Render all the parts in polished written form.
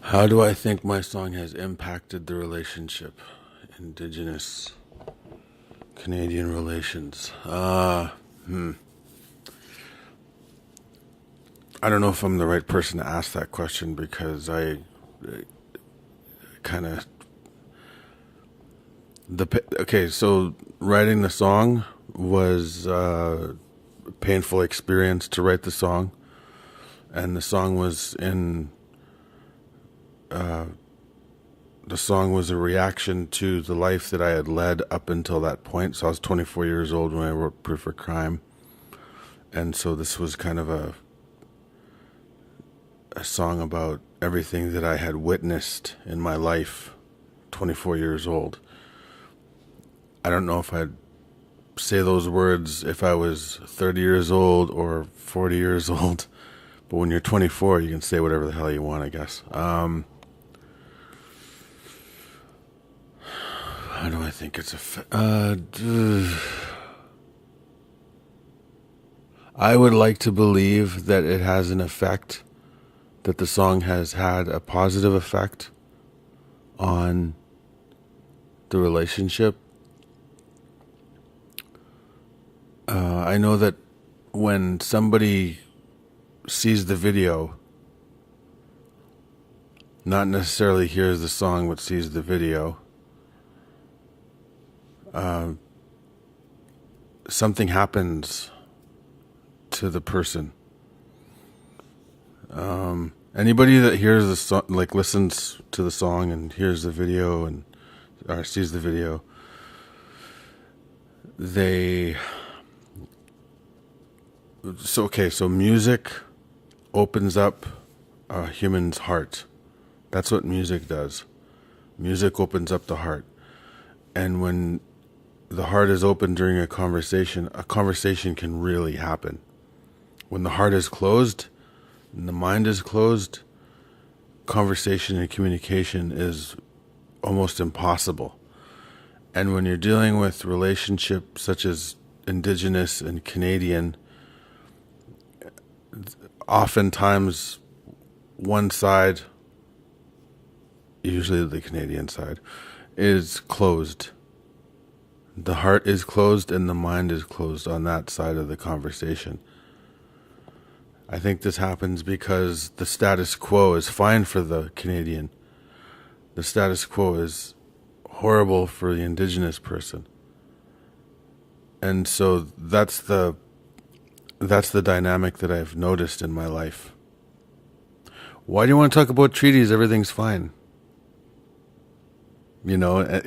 How do I think my song has impacted the relationship? Indigenous Canadian relations. I don't know if I'm the right person to ask that question because I kind of okay. So writing the song was a painful experience to write the song, and the song was a reaction to the life that I had led up until that point. So I was 24 years old when I wrote Proof of Crime, and so this was kind of a song about everything that I had witnessed in my life, 24 years old. I don't know if I'd say those words if I was 30 years old or 40 years old, but when you're 24, you can say whatever the hell you want, I guess. How do I think it's I would like to believe that it has an effect, that the song has had a positive effect on the relationship. I know that when somebody sees the video, not necessarily hears the song, but sees the video, something happens to the person. Anybody that hears the song, like listens to the song and hears the video and or sees the video, they so music opens up a human's heart. That's what music does. Music opens up the heart. And when the heart is open during a conversation can really happen. When the heart is closed and the mind is closed, conversation and communication is almost impossible. And when you're dealing with relationships such as Indigenous and Canadian, oftentimes one side, usually the Canadian side, is closed. The heart is closed and the mind is closed on that side of the conversation. I think this happens because the status quo is fine for the Canadian. The status quo is horrible for the Indigenous person. And so that's the dynamic that I've noticed in my life. Why do you want to talk about treaties? Everything's fine. You know,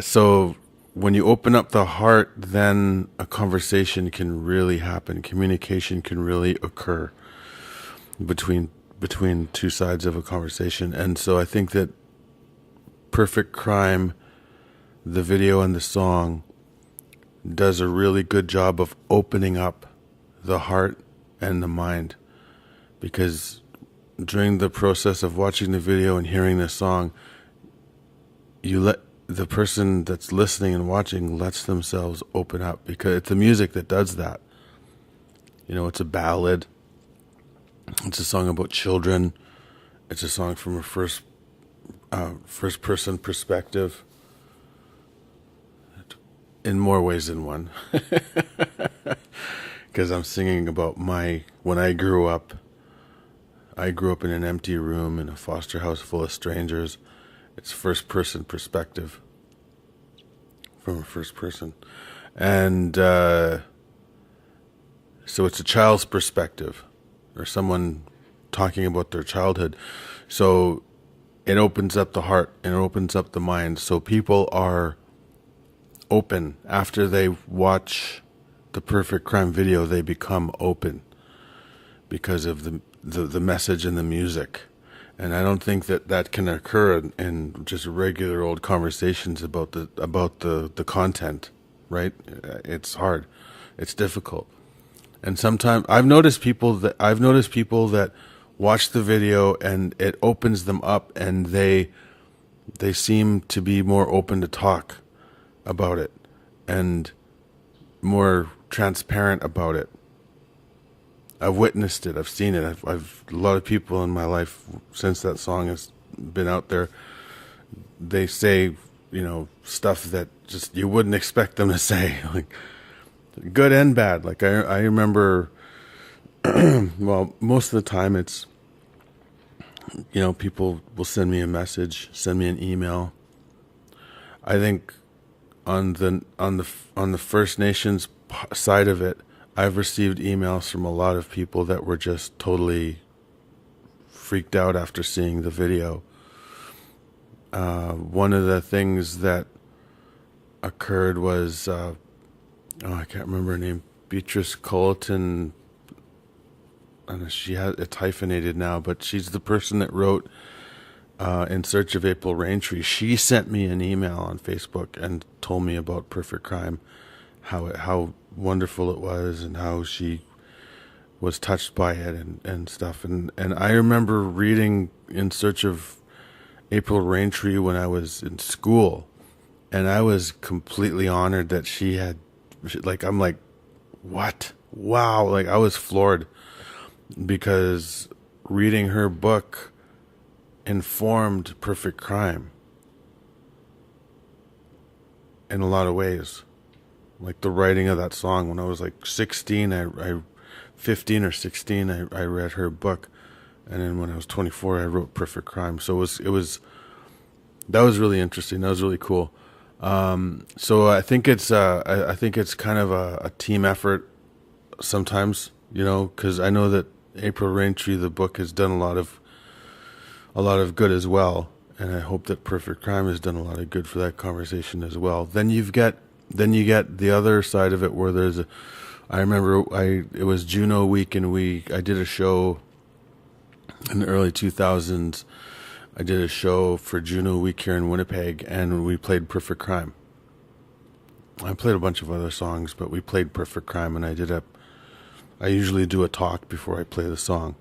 so when you open up the heart, then a conversation can really happen. Communication can really occur between two sides of a conversation. And so I think that Perfect Crime, the video and the song, does a really good job of opening up the heart and the mind, because during the process of watching the video and hearing the song, you let the person that's listening and watching lets themselves open up, because it's the music that does that. You know, it's a ballad. It's a song about children. It's a song from a first person perspective. In more ways than one, because I'm singing about when I grew up. I grew up in an empty room in a foster house full of strangers. It's first person perspective from a first person. And so it's a child's perspective or someone talking about their childhood. So it opens up the heart and it opens up the mind. So people are open after they watch the Perfect Crime video. They become open because of the message and the music. And I don't think that can occur in just regular old conversations about the content, right? It's hard. It's difficult. And sometimes I've noticed people that watch the video and it opens them up, and they seem to be more open to talk about it and more transparent about it. I've witnessed it. I've seen it. I've a lot of people in my life since that song has been out there. They say, stuff that just you wouldn't expect them to say, like good and bad. Like I remember, well, most of the time it's, people will send me a message, send me an email. I think on the First Nations side of it, I've received emails from a lot of people that were just totally freaked out after seeing the video. One of the things that occurred was, I can't remember her name, Beatrice Colleton. And it's hyphenated now, but she's the person that wrote In Search of April Raintree. She sent me an email on Facebook and told me about Perfect Crime, how wonderful it was, and how she was touched by it and stuff. And I remember reading In Search of April Raintree when I was in school, and I was completely honored that I'm like, what? Wow. Like, I was floored, because reading her book informed Perfect Crime in a lot of ways. Like the writing of that song, when I was like 16, I 15 or 16, I read her book, and then when I was 24, I wrote Perfect Crime. So that was really interesting. That was really cool. So I think it's kind of a team effort sometimes, because I know that April Raintree, the book, has done a lot of good as well, and I hope that Perfect Crime has done a lot of good for that conversation as well. Then you get the other side of it, where I remember it was Juno week, and I did a show in the early 2000s. I did a show for Juno week here in Winnipeg, and we played Perfect Crime. I played a bunch of other songs, but we played Perfect Crime, and I usually do a talk before I play the song,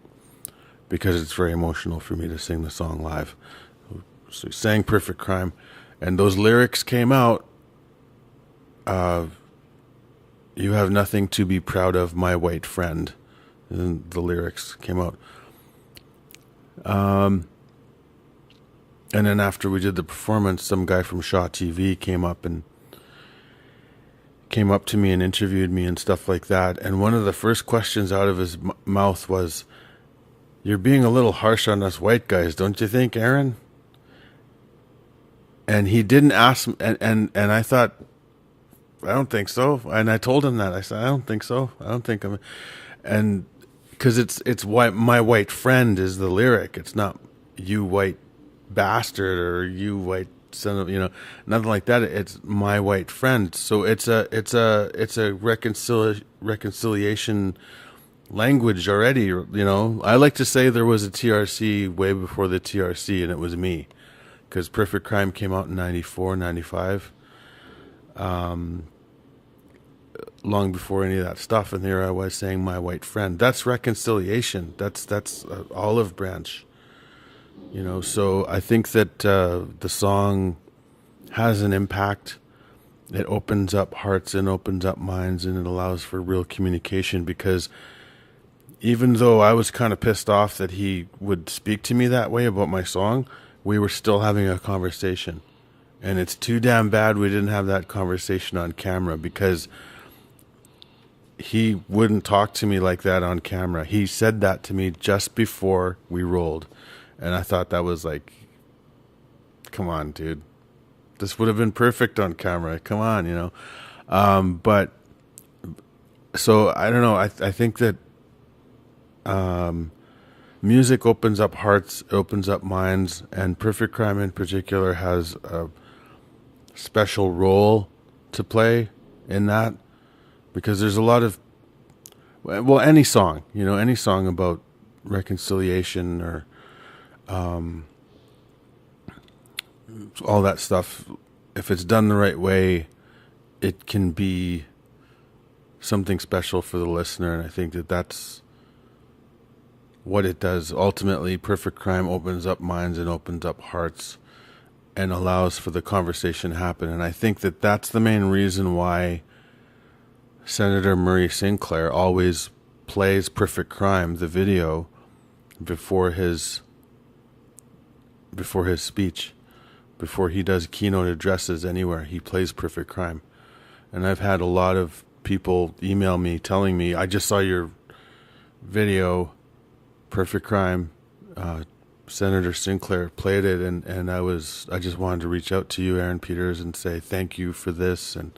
because it's very emotional for me to sing the song live. So we sang Perfect Crime, and those lyrics came out. You have nothing to be proud of, my white friend. And the lyrics came out. And then after we did the performance, some guy from Shaw TV came up to me and interviewed me and stuff like that. And one of the first questions out of his mouth was, "You're being a little harsh on us white guys, don't you think, Aaron?" And he didn't ask, and I thought, I don't think so. And I told him that. I said, I don't think so. I don't think I'm, and because it's why my white friend is the lyric. It's not you white bastard or you white son of, nothing like that. It's my white friend. So it's a reconciliation language already. I like to say there was a TRC way before the TRC, and it was me, because Perfect Crime came out in 94, 95. Long before any of that stuff, and there I was saying my white friend. That's reconciliation. That's olive branch. So I think that the song has an impact. It opens up hearts and opens up minds, and it allows for real communication, because even though I was kind of pissed off that he would speak to me that way about my song, we were still having a conversation. And it's too damn bad we didn't have that conversation on camera, because he wouldn't talk to me like that on camera. He said that to me just before we rolled. And I thought that was like, come on, dude. This would have been perfect on camera. Come on, But, so, I don't know. I think that music opens up hearts, opens up minds, and Perfect Crime in particular has a special role to play in that, because there's a lot of, well, any song about reconciliation or all that stuff, if it's done the right way, it can be something special for the listener. And I think that that's what it does. Ultimately, Perfect Crime opens up minds and opens up hearts and allows for the conversation to happen. And I think that that's the main reason why Senator Murray Sinclair always plays Perfect Crime, the video, before his speech, before he does keynote addresses anywhere. He plays Perfect Crime. And I've had a lot of people email me telling me, I just saw your video, Perfect Crime, Senator Sinclair played it, and I just wanted to reach out to you, Aaron Peters, and say thank you for this. And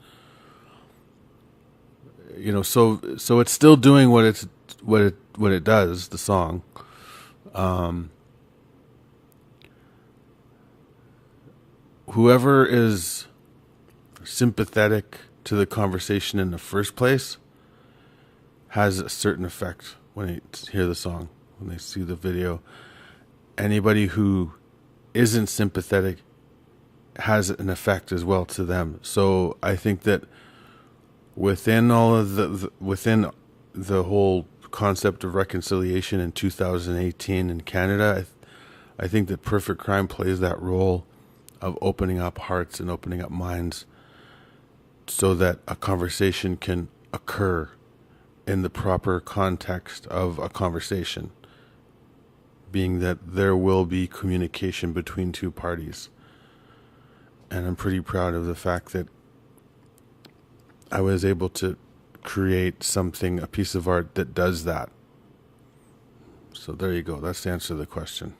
so it's still doing what it does, the song. Whoever is sympathetic to the conversation in the first place has a certain effect when they hear the song, when they see the video. Anybody who isn't sympathetic has an effect as well to them. So I think that within all of within the whole concept of reconciliation in 2018 in Canada, I think that Perfect Crime plays that role of opening up hearts and opening up minds so that a conversation can occur in the proper context of a conversation, being that there will be communication between two parties. And I'm pretty proud of the fact that I was able to create something, a piece of art that does that. So there you go. That's the answer to the question.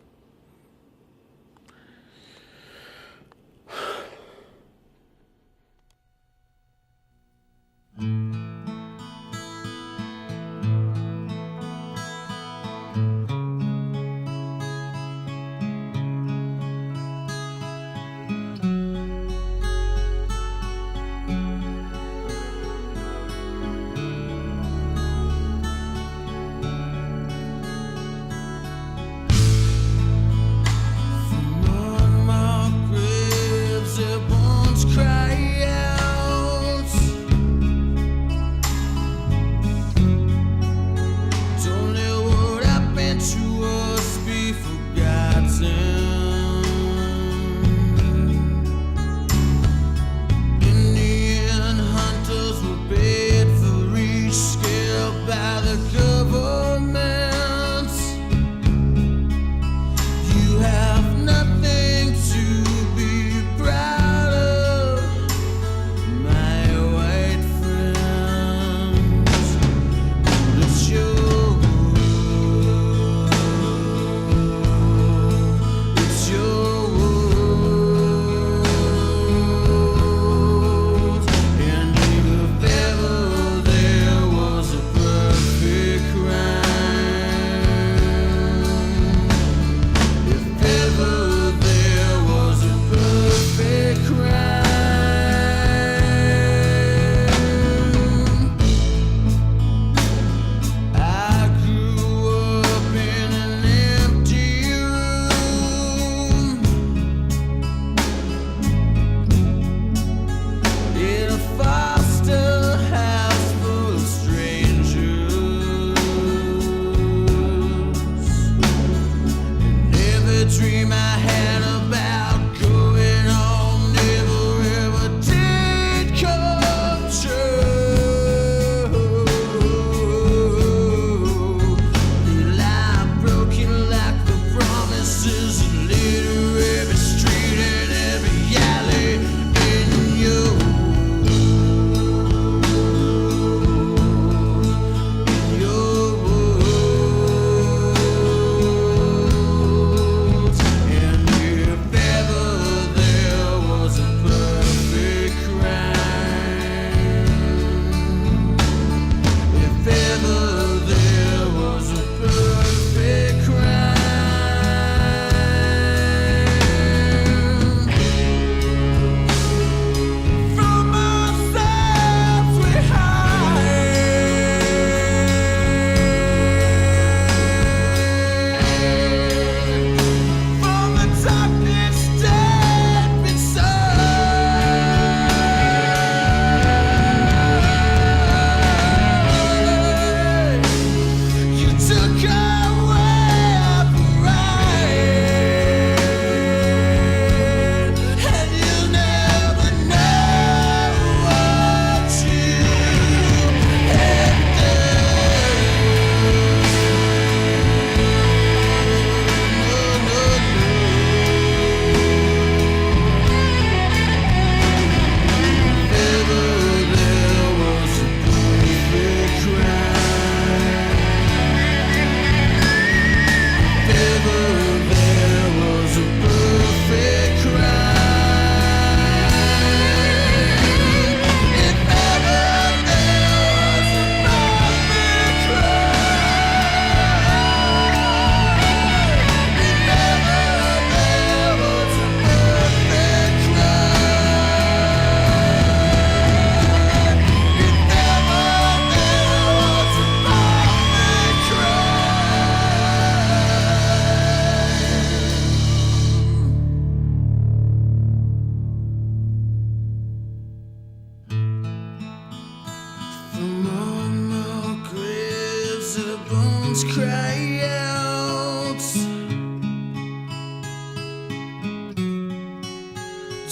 bones cry out.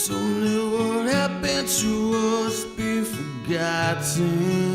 Don't let what happened to us be forgotten.